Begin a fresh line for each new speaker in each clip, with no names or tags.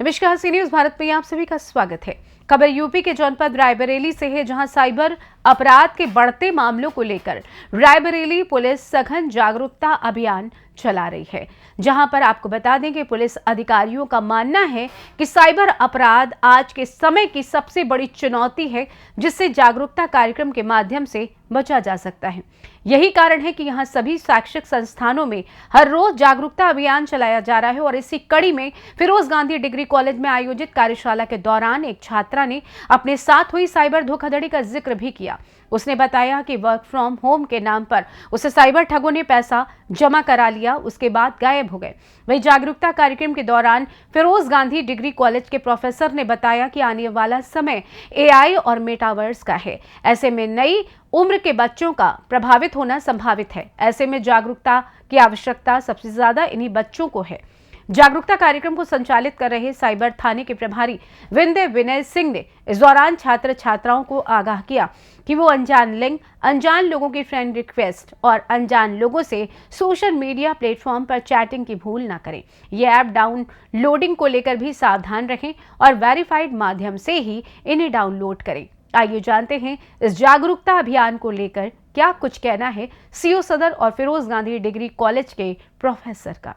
नमस्कार, सी न्यूज़ भारत में आप सभी का स्वागत है। खबर यूपी के जनपद रायबरेली से है, जहां साइबर अपराध के बढ़ते मामलों को लेकर रायबरेली पुलिस सघन जागरूकता अभियान चला रही है। जहां पर आपको बता दें कि पुलिस अधिकारियों का मानना है कि साइबर अपराध आज के समय की सबसे बड़ी चुनौती है, जिससे जागरूकता कार्यक्रम के माध्यम से बचा जा सकता है। यही कारण है कि यहां सभी शैक्षिक संस्थानों में हर रोज जागरूकता अभियान चलाया जा रहा है। और इसी कड़ी में फिरोज गांधी डिग्री कॉलेज में आयोजित कार्यशाला के दौरान एक छात्रा ने अपने साथ हुई साइबर धोखाधड़ी का जिक्र भी किया। उसने बताया कि वर्क फ्रॉम होम के नाम पर उसे साइबर ठगों ने पैसा जमा करा लिया, उसके बाद गायब हो गए। वहीं जागरूकता कार्यक्रम के दौरान फिरोज गांधी डिग्री कॉलेज के प्रोफेसर ने बताया कि आने वाला समय एआई और मेटावर्स का है। ऐसे में नई उम्र के बच्चों का प्रभावित होना संभावित है। ऐसे में जागरूकता की आवश्यकता सबसे ज्यादा इन्हीं बच्चों को है। जागरूकता कार्यक्रम को संचालित कर रहे साइबर थाने के प्रभारी विंध्य विनय सिंह ने इस दौरान छात्र छात्राओं को आगाह किया कि वो अनजान लिंक, अनजान लोगों की फ्रेंड रिक्वेस्ट और अनजान लोगों से सोशल मीडिया प्लेटफॉर्म पर चैटिंग की भूल ना करें। ये ऐप डाउनलोडिंग को लेकर भी सावधान रहें और वेरीफाइड माध्यम से ही इन्हें डाउनलोड करें। आइए जानते हैं इस जागरूकता अभियान को लेकर क्या कुछ कहना है सीओ सदर और फिरोज गांधी डिग्री कॉलेज के प्रोफेसर का।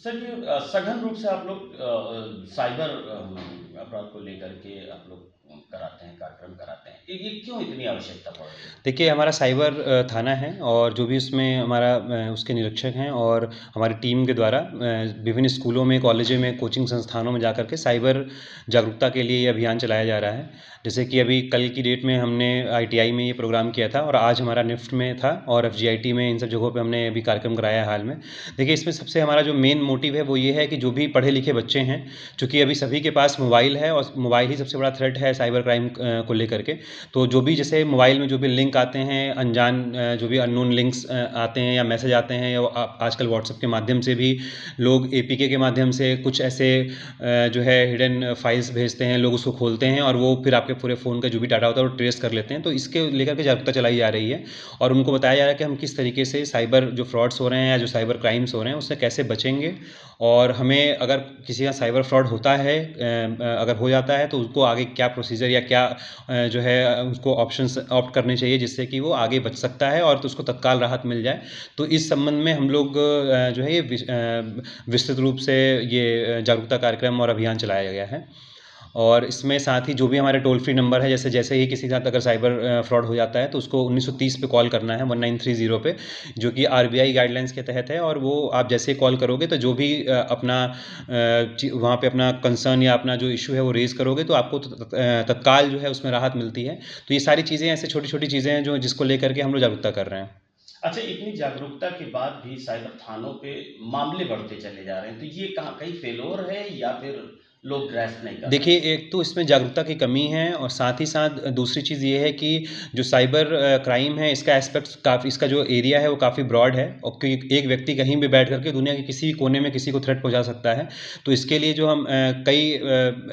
सर, ये सघन रूप से आप लोग साइबर अपराध को लेकर के आप लोग कराते हैं, कार्यक्रम कराते हैं। ये क्यों इतनी आवश्यकता पड़ रही है?
देखिए, हमारा साइबर थाना है और जो भी उसमें हमारा उसके निरीक्षक हैं और हमारी टीम के द्वारा विभिन्न स्कूलों में, कॉलेजों में, कोचिंग संस्थानों में जाकर के साइबर जागरूकता के लिए ये अभियान चलाया जा रहा है। जैसे कि अभी कल की डेट में हमने आईटीआई में ये प्रोग्राम किया था और आज हमारा निफ्ट में था और एफजीआईटी में, इन सब जगहों पे हमने अभी कार्यक्रम कराया है हाल में। देखिए, इसमें सबसे हमारा जो मेन मोटिव है वो ये है कि जो भी पढ़े लिखे बच्चे हैं, चूँकि अभी सभी के पास मोबाइल है और मोबाइल ही सबसे बड़ा थ्रेट है साइबर क्राइम को लेकर के। तो जो भी जैसे मोबाइल में जो भी लिंक आते हैं, अनजान जो भी अननोन लिंक्स आते हैं या मैसेज आते हैं, या आजकल व्हाट्सएप के माध्यम से भी लोग एपीके के माध्यम से कुछ ऐसे जो है हिडन फाइल्स भेजते हैं, लोग उसको खोलते हैं और वो फिर आपके पूरे फ़ोन का जो भी डाटा होता है वो ट्रेस कर लेते हैं। तो इसके लेकर के जागरूकता चलाई जा रही है और उनको बताया जा रहा है कि हम किस तरीके से साइबर जो फ्रॉड्स हो रहे हैं या जो साइबर क्राइम्स हो रहे हैं उससे कैसे बचेंगे। और हमें अगर किसी का साइबर फ्रॉड होता है, अगर हो जाता है, तो उसको आगे क्या प्रोसीजर या क्या जो है उसको ऑप्शंस ऑप्ट करने चाहिए जिससे कि वो आगे बच सकता है और तो उसको तत्काल राहत मिल जाए। तो इस संबंध में हम लोग जो है ये विस्तृत रूप से ये जागरूकता कार्यक्रम और अभियान चलाया गया है। और इसमें साथ ही जो भी हमारे टोल फ्री नंबर है, जैसे ही किसी के साथ अगर साइबर फ्रॉड हो जाता है तो उसको 1930 पे कॉल करना है, 1930 पे, जो कि आरबीआई गाइडलाइंस के तहत है। और वो आप जैसे ही कॉल करोगे तो जो भी अपना वहाँ पे अपना कंसर्न या अपना जो इशू है वो रेज़ करोगे तो आपको तत्काल जो है उसमें राहत मिलती है। तो ये सारी चीज़ें ऐसे छोटी-छोटी चीज़ें हैं जो जिसको लेकर के हम लोग जागरूकता कर रहे हैं।
अच्छा, इतनी जागरूकता के बाद भी साइबर थानों पे मामले बढ़ते चले जा रहे हैं, तो ये कहाँ कहीं फेल्योर है या फिर लोग ग्रैस्प नहीं कर रहे
देखिए,
हैं?
एक तो इसमें जागरूकता की कमी है और साथ ही साथ दूसरी चीज़ ये है कि जो साइबर क्राइम है, इसका एस्पेक्ट्स काफ़ी, इसका जो एरिया है वो काफ़ी ब्रॉड है और एक व्यक्ति कहीं भी बैठ करके दुनिया के किसी कोने में किसी को थ्रेट पहुंचा सकता है। तो इसके लिए जो हम कई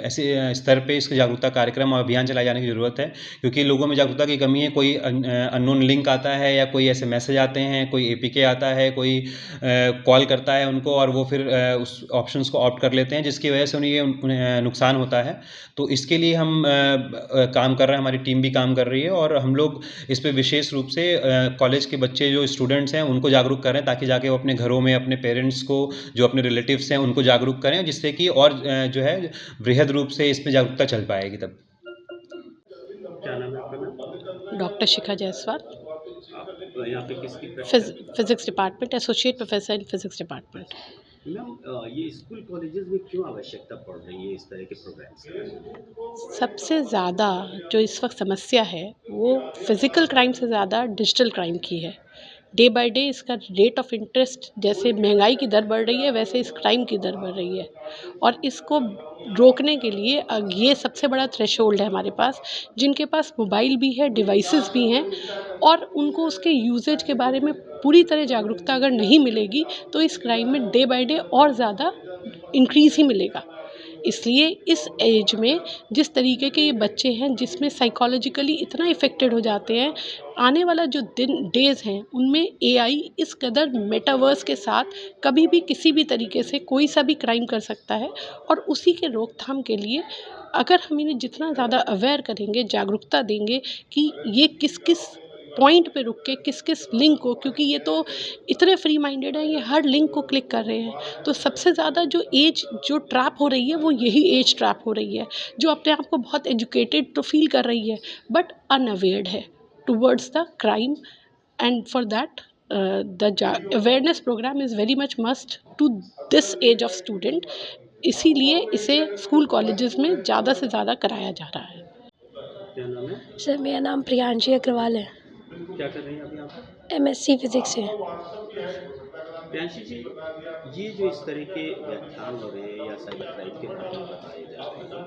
ऐसे स्तर पे इसके जागरूकता कार्यक्रम और अभियान चलाए जाने की ज़रूरत है, क्योंकि लोगों में जागरूकता की कमी है। कोई अननोन लिंक आता है या कोई ऐसे मैसेज आते हैं, कोई एपीके आता है, कोई कॉल करता है उनको और वो फिर उस ऑप्शंस को ऑप्ट कर लेते हैं, जिसकी वजह से उन्हें नुकसान होता है। तो इसके लिए हम काम कर रहे हैं, हमारी टीम भी काम कर रही है और हम लोग इस पे विशेष रूप से कॉलेज के बच्चे जो स्टूडेंट्स हैं उनको जागरूक कर रहे हैं, ताकि जाके वो अपने घरों में अपने पेरेंट्स को, जो अपने रिलेटिव्स हैं उनको जागरूक करें, जिससे कि और जो है बृहद रूप से इस पे जागरूकता चल पाएगी तब।
क्या नाम है आपका?
डॉक्टर शिखा जायसवाल,
आप यहाँ पे किसकी
physics department, associate professor in physics department.
Ma'am, ये स्कूल कॉलेजेस में क्यों आवश्यकता पड़ रही है इस तरह के प्रोग्राम्स की?
सबसे ज़्यादा जो इस वक्त समस्या है वो फिज़िकल क्राइम से ज़्यादा डिजिटल क्राइम की है। डे बाय डे इसका रेट ऑफ इंटरेस्ट, जैसे महंगाई की दर बढ़ रही है वैसे इस क्राइम की दर बढ़ रही है और इसको रोकने के लिए ये सबसे बड़ा थ्रेशोल्ड है हमारे पास, जिनके पास मोबाइल भी है, डिवाइसेस भी हैं और उनको उसके यूजेज के बारे में पूरी तरह जागरूकता अगर नहीं मिलेगी तो इस क्राइम में डे बाय डे और ज़्यादा इंक्रीज़ ही मिलेगा। इसलिए इस एज में जिस तरीके के ये बच्चे हैं जिसमें साइकोलॉजिकली इतना इफ़ेक्टेड हो जाते हैं, आने वाला जो डेज़ हैं उनमें एआई इस कदर मेटावर्स के साथ कभी भी किसी भी तरीके से कोई सा भी क्राइम कर सकता है। और उसी के रोकथाम के लिए अगर हम इन्हें जितना ज़्यादा अवेयर करेंगे, जागरूकता देंगे कि ये किस किस पॉइंट पे रुक के किस किस लिंक को, क्योंकि ये तो इतने फ्री माइंडेड हैं, ये हर लिंक को क्लिक कर रहे हैं। तो सबसे ज़्यादा जो एज जो ट्रैप हो रही है वो यही एज ट्रैप हो रही है, जो अपने आप को बहुत एजुकेटेड तो फील कर रही है बट अनअवेयर्ड है towards the crime. And for that the awareness programme is very much must to this age of student. इसीलिए इसे स्कूल कॉलेजेस में ज़्यादा से ज़्यादा कराया जा रहा है।
क्या नाम है?
सर मेरा नाम प्रियांशी अग्रवाल है।
क्या कर रही हैं अभी आप?
एमएससी फिजिक्स से।
प्रियांशी जी, ये जो इस तरह के व्याख्यान हो रहे हैं या साइबर क्राइम के बारे में बताए जा रहे हैं,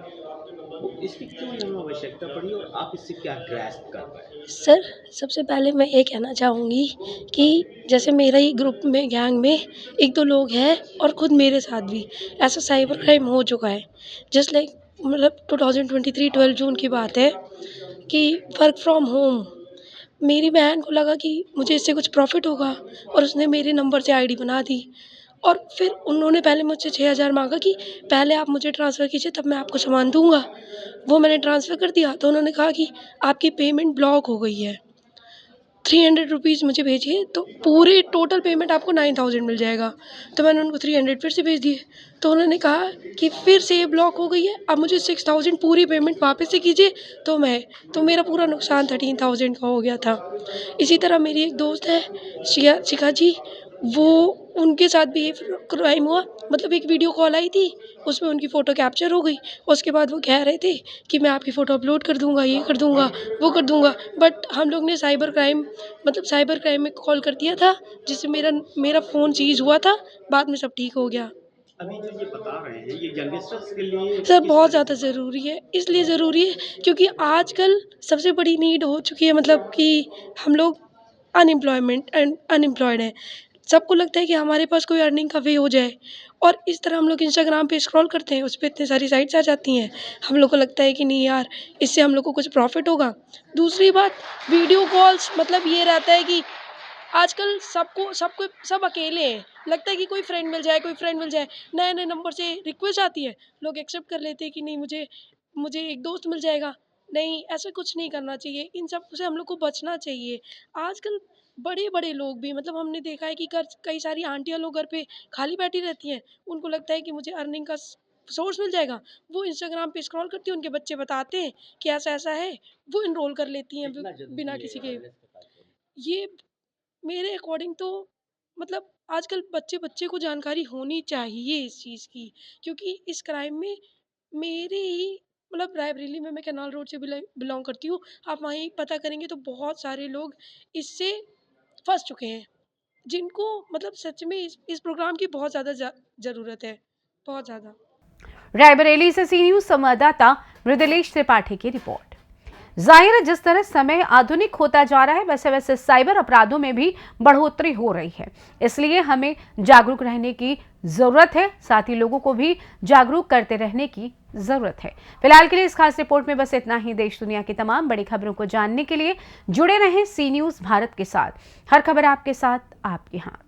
वो इसकी क्यों यहाँ आवश्यकता पड़ी और आप इससे क्या ग्रैस्प कर पाए?
सर सबसे पहले मैं ये कहना चाहूँगी कि जैसे मेरा ही ग्रुप में गैंग में एक दो लोग हैं और ख़ुद मेरे साथ भी ऐसा साइबर क्राइम हो चुका है। जस्ट लाइक मतलब 2023 12 जून की बात है कि वर्क फ्रॉम होम मेरी बहन को लगा कि मुझे इससे कुछ प्रॉफिट होगा और उसने मेरे नंबर से आईडी बना दी और फिर उन्होंने पहले मुझसे 6,000 मांगा कि पहले आप मुझे ट्रांसफ़र कीजिए तब मैं आपको सामान दूंगा। वो मैंने ट्रांसफ़र कर दिया तो उन्होंने कहा कि आपकी पेमेंट ब्लॉक हो गई है, 300 रुपीज़ मुझे भेजिए तो पूरे टोटल पेमेंट आपको 9,000 मिल जाएगा। तो मैंने उनको 300 फिर से भेज दिए तो उन्होंने कहा कि फिर से ये ब्लॉक हो गई है, अब मुझे 6,000 पूरी पेमेंट वापस से कीजिए। तो मेरा पूरा नुकसान 13,000 का हो गया था। इसी तरह मेरी एक दोस्त है शिखा जी, वो उनके साथ भी ये क्राइम हुआ। मतलब एक वीडियो कॉल आई थी, उसमें उनकी फ़ोटो कैप्चर हो गई। उसके बाद वो कह रहे थे कि मैं आपकी फ़ोटो अपलोड कर दूँगा, ये कर दूँगा, वो कर दूँगा। बट हम लोग ने साइबर क्राइम में कॉल कर दिया था, जिससे मेरा फ़ोन सीज़ हुआ था। बाद में सब ठीक हो गया।
अभी जो ये बता रहे हैं, ये यंगस्टर्स के लिए
सर
किस
बहुत
तरह
ज़्यादा ज़रूरी है, इसलिए ज़रूरी है क्योंकि आजकल सबसे बड़ी नीड हो चुकी है, मतलब कि हम लोग अनएम्प्लॉयड हैं। सबको लगता है कि हमारे पास कोई अर्निंग का वे हो जाए और इस तरह हम लोग इंस्टाग्राम पे स्क्रॉल करते हैं, उस पे इतनी सारी साइट्स आ जाती हैं। हम लोग को लगता है कि नहीं यार, इससे हम लोग को कुछ प्रॉफ़िट होगा। दूसरी बात, वीडियो कॉल्स, मतलब ये रहता है कि आजकल सब अकेले हैं। लगता है कि कोई फ्रेंड मिल जाए। नए-नए नंबर से रिक्वेस्ट आती है, लोग एक्सेप्ट कर लेते हैं कि नहीं मुझे एक दोस्त मिल जाएगा। नहीं, ऐसा कुछ नहीं करना चाहिए, इन सब से हम लोग को बचना चाहिए। आजकल बड़े-बड़े लोग भी, मतलब हमने देखा है कि कई सारी आंटियाँ लोग घर पे खाली बैठी रहती हैं, उनको लगता है कि मुझे अर्निंग का सोर्स मिल जाएगा। वो इंस्टाग्राम पे स्क्रॉल करती हैं, उनके बच्चे बताते हैं कि ऐसा-ऐसा है, वो एनरोल कर लेती हैं बिना किसी के। ये मेरे अकॉर्डिंग तो मतलब आजकल बच्चे को जानकारी होनी चाहिए इस चीज़ की, क्योंकि इस क्राइम में मेरे ही मतलब रायबरेली में, मैं कैनाल रोड से बिलोंग करती हूँ। आप वहीं पता करेंगे तो बहुत सारे लोग इससे फंस चुके हैं, जिनको मतलब सच में इस प्रोग्राम की बहुत ज़्यादा ज़रूरत है, बहुत ज़्यादा।
रायबरेली से सी न्यूज़ संवाददाता मृदुलेश त्रिपाठी की रिपोर्ट। जाहिर है, जिस तरह समय आधुनिक होता जा रहा है वैसे वैसे साइबर अपराधों में भी बढ़ोतरी हो रही है, इसलिए हमें जागरूक रहने की जरूरत है, साथ ही लोगों को भी जागरूक करते रहने की जरूरत है। फिलहाल के लिए इस खास रिपोर्ट में बस इतना ही। देश दुनिया की तमाम बड़ी खबरों को जानने के लिए जुड़े रहें सी न्यूज़ भारत के साथ। हर खबर आपके साथ, आपके हाथ।